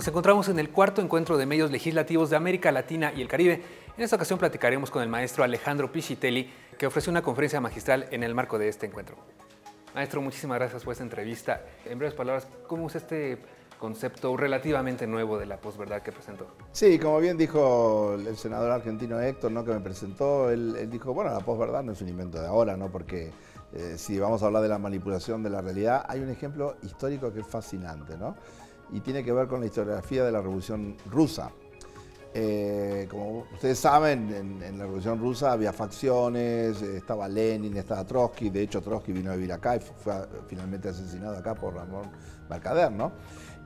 Nos encontramos en el cuarto encuentro de medios legislativos de América Latina y el Caribe. En esta ocasión platicaremos con el maestro Alejandro Piscitelli, que ofreció una conferencia magistral en el marco de este encuentro. Maestro, muchísimas gracias por esta entrevista. En breves palabras, ¿cómo es este concepto relativamente nuevo de la posverdad que presentó? Sí, como bien dijo el senador argentino Héctor, ¿no?, que me presentó, él dijo, bueno, la posverdad no es un invento de ahora, ¿no? Porque si vamos a hablar de la manipulación de la realidad, hay un ejemplo histórico que es fascinante, ¿no? Y tiene que ver con la historiografía de la Revolución Rusa. Como ustedes saben, en la Revolución Rusa había facciones, estaba Lenin, estaba Trotsky. De hecho, Trotsky vino a vivir acá y fue finalmente asesinado acá por Ramón Mercader, ¿no?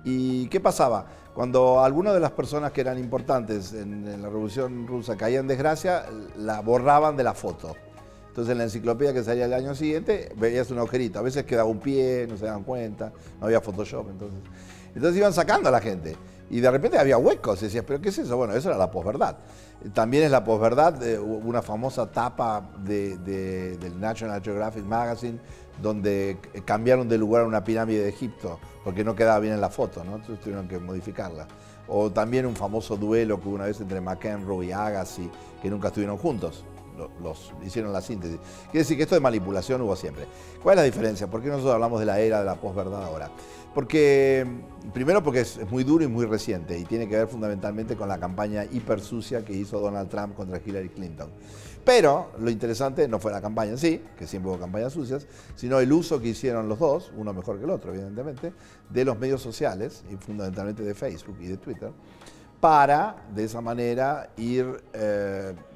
¿Y qué pasaba? Cuando algunas de las personas que eran importantes en la Revolución Rusa caían en desgracia, la borraban de la foto. Entonces en la enciclopedia que salía el año siguiente veías un agujerito, a veces quedaba un pie, no se daban cuenta, no había Photoshop entonces iban sacando a la gente y de repente había huecos y decías, ¿pero qué es eso? Bueno, eso era la posverdad. También es la posverdad, una famosa tapa del National Geographic Magazine donde cambiaron de lugar a una pirámide de Egipto porque no quedaba bien en la foto, ¿no? Entonces tuvieron que modificarla. O también un famoso duelo que hubo una vez entre McEnroe y Agassi, que nunca estuvieron juntos. Los hicieron la síntesis. Quiere decir que esto de manipulación hubo siempre. ¿Cuál es la diferencia? ¿Por qué nosotros hablamos de la era de la posverdad ahora? Porque, primero porque es muy duro y muy reciente y tiene que ver fundamentalmente con la campaña hiper sucia que hizo Donald Trump contra Hillary Clinton. Pero lo interesante no fue la campaña en sí, que siempre hubo campañas sucias, sino el uso que hicieron los dos, uno mejor que el otro evidentemente, de los medios sociales y fundamentalmente de Facebook y de Twitter, para de esa manera ir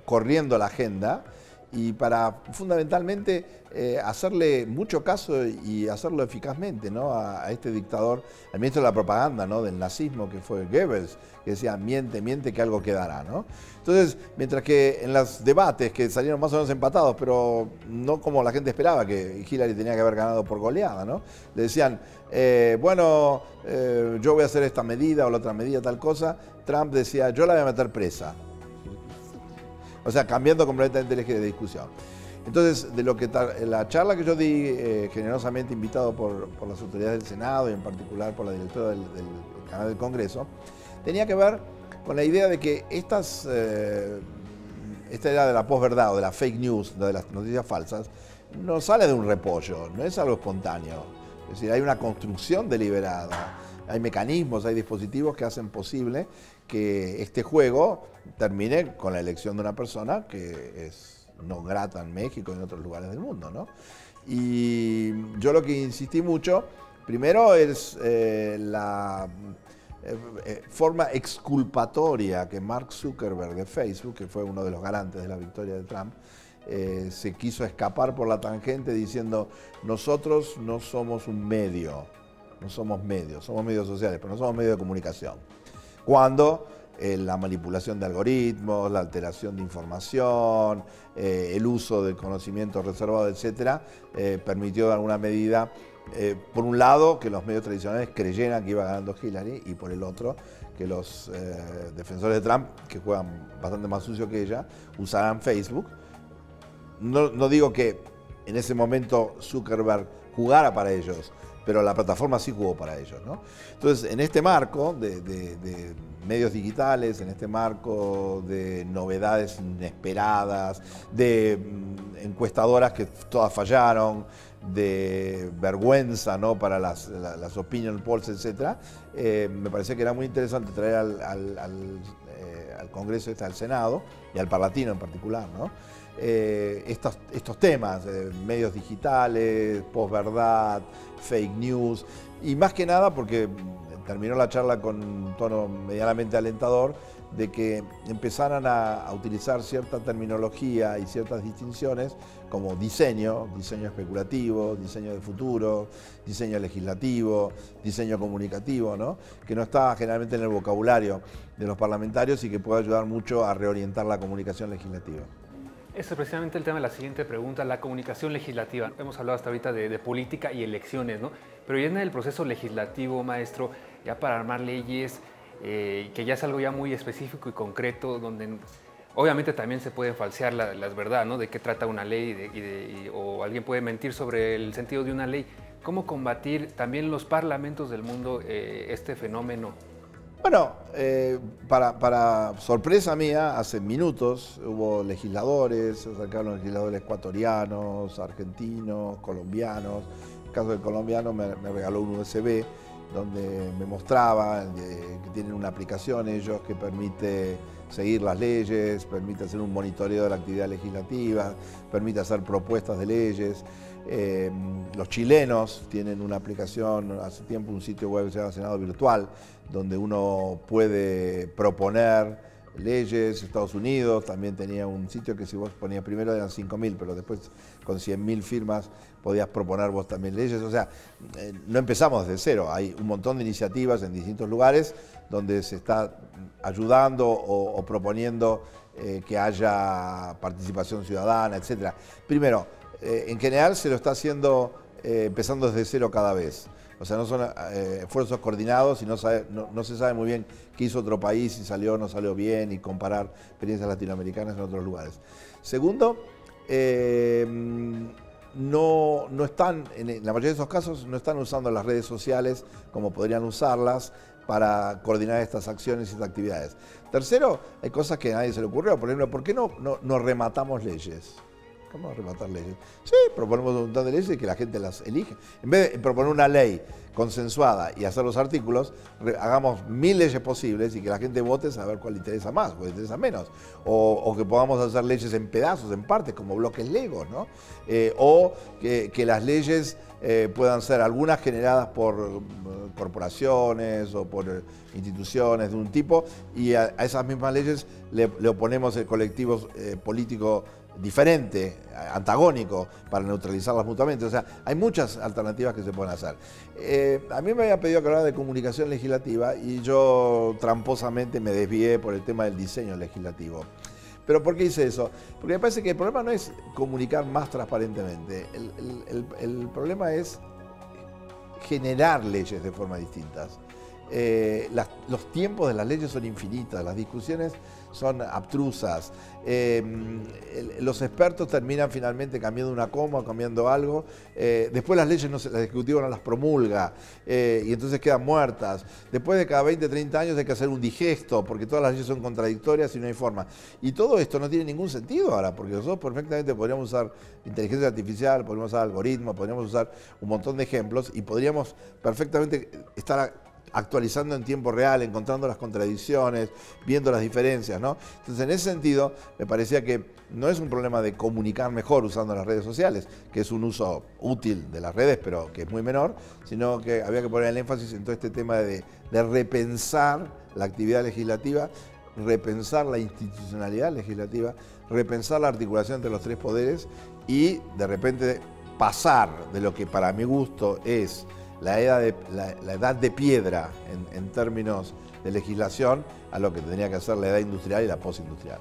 corriendo la agenda y para fundamentalmente hacerle mucho caso y hacerlo eficazmente, ¿no?, a este dictador, al ministro de la propaganda, ¿no?, del nazismo, que fue Goebbels, que decía miente, miente que algo quedará, ¿no? Entonces, mientras que en los debates que salieron más o menos empatados, pero no como la gente esperaba, que Hillary tenía que haber ganado por goleada, ¿no?, le decían, bueno, yo voy a hacer esta medida o la otra medida, tal cosa. Trump decía, yo la voy a meter presa. O sea, cambiando completamente el eje de discusión. Entonces, de lo que la charla que yo di, generosamente invitado por las autoridades del Senado y en particular por la directora del canal del Congreso, tenía que ver con la idea de que esta era de la posverdad o de la fake news, de las noticias falsas, no sale de un repollo, no es algo espontáneo. Es decir, hay una construcción deliberada, hay mecanismos, hay dispositivos que hacen posible que este juego termine con la elección de una persona que es no grata en México y en otros lugares del mundo, ¿no? Y yo lo que insistí mucho, primero es la forma exculpatoria que Mark Zuckerberg de Facebook, que fue uno de los garantes de la victoria de Trump, se quiso escapar por la tangente diciendo, nosotros no somos un medio, no somos medios, somos medios sociales, pero no somos medios de comunicación. Cuando la manipulación de algoritmos, la alteración de información, el uso del conocimiento reservado, etcétera, permitió de alguna medida, por un lado, que los medios tradicionales creyeran que iba ganando Hillary y por el otro, que los defensores de Trump, que juegan bastante más sucio que ella, usaran Facebook. No digo que en ese momento Zuckerberg jugara para ellos, pero la plataforma sí jugó para ellos, ¿no? Entonces, en este marco de medios digitales, en este marco de novedades inesperadas, de encuestadoras que todas fallaron, de vergüenza, ¿no?, para las opinion polls, etc., me parecía que era muy interesante traer al Congreso, al Senado y al Palatino en particular, ¿no?, estos temas, medios digitales, posverdad, fake news, y más que nada porque terminó la charla con un tono medianamente alentador de que empezaran a utilizar cierta terminología y ciertas distinciones como diseño especulativo, diseño de futuro, diseño legislativo, diseño comunicativo, ¿no?, que no está generalmente en el vocabulario de los parlamentarios y que puede ayudar mucho a reorientar la comunicación legislativa. Este es precisamente el tema de la siguiente pregunta, la comunicación legislativa. Hemos hablado hasta ahorita de política y elecciones, ¿no? Pero ya en el proceso legislativo, maestro, ya para armar leyes, que ya es algo ya muy específico y concreto, donde obviamente también se pueden falsear las verdades, ¿no?, de qué trata una ley o alguien puede mentir sobre el sentido de una ley. ¿Cómo combatir también los parlamentos del mundo este fenómeno? Bueno, para sorpresa mía, hace minutos hubo legisladores, se acercaron legisladores ecuatorianos, argentinos, colombianos. En el caso del colombiano me regaló un USB donde me mostraba que tienen una aplicación ellos que permite seguir las leyes, permite hacer un monitoreo de la actividad legislativa, permite hacer propuestas de leyes. Los chilenos tienen una aplicación, hace tiempo un sitio web que se llama Senado Virtual, donde uno puede proponer leyes. Estados Unidos también tenía un sitio que si vos ponías primero eran 5.000, pero después con 100.000 firmas podías proponer vos también leyes. O sea, no empezamos desde cero, hay un montón de iniciativas en distintos lugares donde se está ayudando o proponiendo que haya participación ciudadana, etc. Primero, en general se lo está haciendo empezando desde cero cada vez. O sea, no son esfuerzos coordinados y no se sabe muy bien qué hizo otro país, si salió o no salió bien, y comparar experiencias latinoamericanas en otros lugares. Segundo, no están, en la mayoría de esos casos, no están usando las redes sociales como podrían usarlas para coordinar estas acciones y estas actividades. Tercero, hay cosas que a nadie se le ocurrió. Por ejemplo, ¿por qué no rematamos leyes? ¿Cómo rematar leyes? Sí, proponemos un montón de leyes y que la gente las elige. En vez de proponer una ley consensuada y hacer los artículos, hagamos 1000 leyes posibles y que la gente vote a ver cuál le interesa más, cuál le interesa menos. O que podamos hacer leyes en pedazos, en partes, como bloques Lego, ¿no? O que las leyes puedan ser algunas generadas por corporaciones o por instituciones de un tipo, y a esas mismas leyes le oponemos el colectivo político diferente, antagónico, para neutralizarlas mutuamente. O sea, hay muchas alternativas que se pueden hacer. A mí me había pedido que hablara de comunicación legislativa y yo tramposamente me desvié por el tema del diseño legislativo. ¿Pero por qué hice eso? Porque me parece que el problema no es comunicar más transparentemente. El problema es generar leyes de forma distintas. Los tiempos de las leyes son infinitas, las discusiones son abstrusas, los expertos terminan finalmente cambiando una coma o cambiando algo, después las leyes el Ejecutivo no las promulga y entonces quedan muertas. Después de cada 20, 30 años hay que hacer un digesto porque todas las leyes son contradictorias y no hay forma. Y todo esto no tiene ningún sentido ahora, porque nosotros perfectamente podríamos usar inteligencia artificial, podríamos usar algoritmos, podríamos usar un montón de ejemplos y podríamos perfectamente estar actualizando en tiempo real, encontrando las contradicciones, viendo las diferencias, ¿no? Entonces, en ese sentido, me parecía que no es un problema de comunicar mejor usando las redes sociales, que es un uso útil de las redes, pero que es muy menor, sino que había que poner el énfasis en todo este tema de repensar la actividad legislativa, repensar la institucionalidad legislativa, repensar la articulación entre los tres poderes y, de repente, pasar de lo que para mi gusto es la edad de piedra en términos de legislación a lo que tendría que ser la edad industrial y la postindustrial.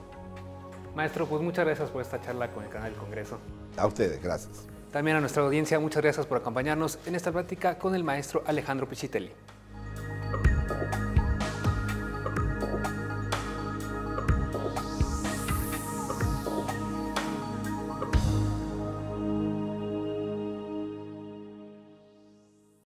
Maestro, pues muchas gracias por esta charla con el canal del Congreso. A ustedes, gracias. También a nuestra audiencia, muchas gracias por acompañarnos en esta plática con el maestro Alejandro Pichitelli.